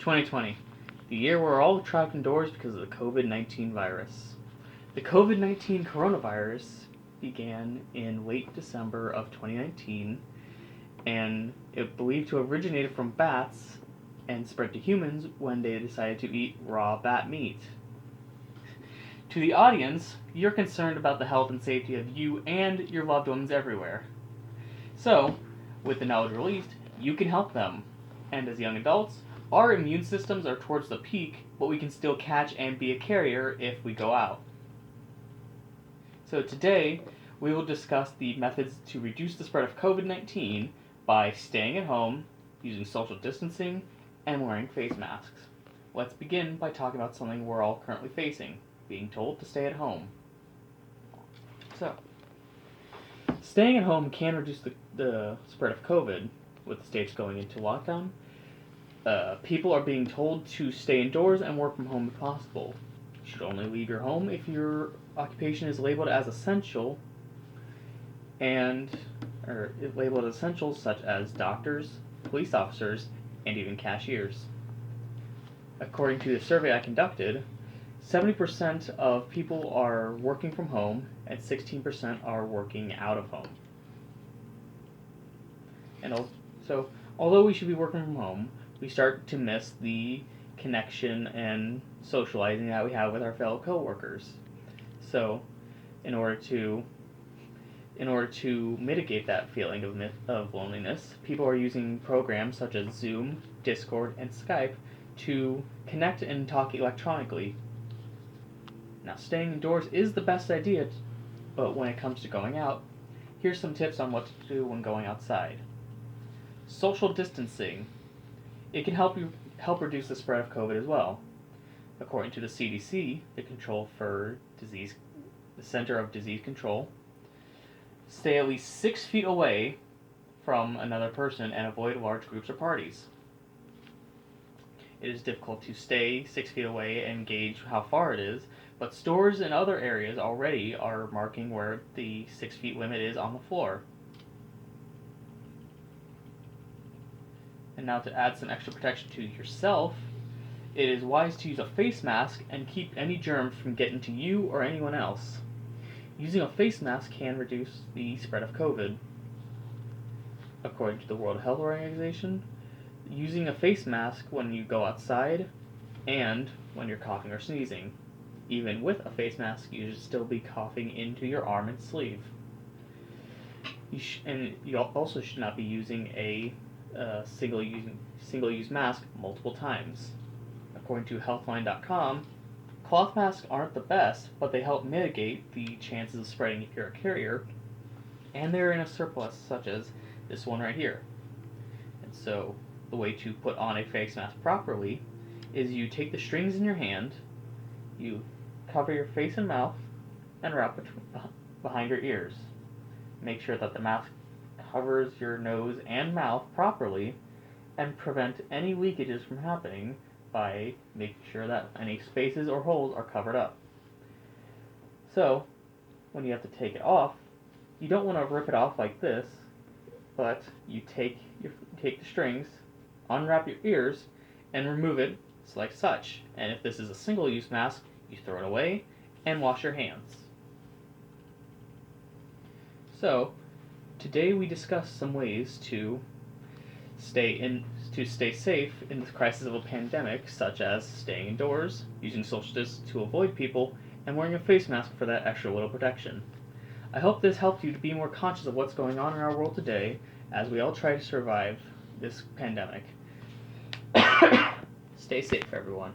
2020, the year we're all trapped indoors because of the COVID-19 virus. The COVID-19 coronavirus began in late December of 2019, and it believed to have originated from bats and spread to humans when they decided to eat raw bat meat. To the audience, you're concerned about the health and safety of you and your loved ones everywhere. So, with the knowledge released, you can help them. And as young adults, our immune systems are towards the peak, but we can still catch and be a carrier if we go out. So today, we will discuss the methods to reduce the spread of COVID-19 by staying at home, using social distancing, and wearing face masks. Let's begin by talking about something we're all currently facing, being told to stay at home. So, staying at home can reduce the spread of COVID, with the states going into lockdown. People are being told to stay indoors and work from home if possible. You should only leave your home if your occupation is labeled as essential, or labeled as essential, such as doctors, police officers, and even cashiers. According to the survey I conducted, 70% of people are working from home and 16% are working out of home. And so, although we should be working from home, we start to miss the connection and socializing that we have with our fellow coworkers. So, in order to mitigate that feeling of loneliness, people are using programs such as Zoom, Discord, and Skype to connect and talk electronically. Now, staying indoors is the best idea, but when it comes to going out, here's some tips on what to do when going outside. Social distancing. It can help reduce the spread of COVID as well. According to the CDC, the Center of Disease Control, stay at least 6 feet away from another person and avoid large groups or parties. It is difficult to stay 6 feet away and gauge how far it is, but stores in other areas already are marking where the 6 feet limit is on the floor. And now to add some extra protection to yourself, it is wise to use a face mask and keep any germs from getting to you or anyone else. Using a face mask can reduce the spread of COVID. According to the World Health Organization, using a face mask when you go outside and when you're coughing or sneezing. Even with a face mask, you should still be coughing into your arm and sleeve. You also should not be using a single-use mask multiple times. According to Healthline.com, cloth masks aren't the best, but they help mitigate the chances of spreading if you're a carrier, and they're in a surplus, such as this one right here. And so, the way to put on a face mask properly is you take the strings in your hand, you cover your face and mouth, and wrap it behind your ears. Make sure that the mask covers your nose and mouth properly, and prevent any leakages from happening by making sure that any spaces or holes are covered up. So, when you have to take it off, you don't want to rip it off like this, but you take the strings, unwrap your ears, and remove it like such. And if this is a single-use mask, you throw it away and wash your hands. So, today we discussed some ways to stay safe in the crisis of a pandemic, such as staying indoors, using social distance to avoid people, and wearing a face mask for that extra little protection. I hope this helped you to be more conscious of what's going on in our world today as we all try to survive this pandemic. Stay safe, everyone.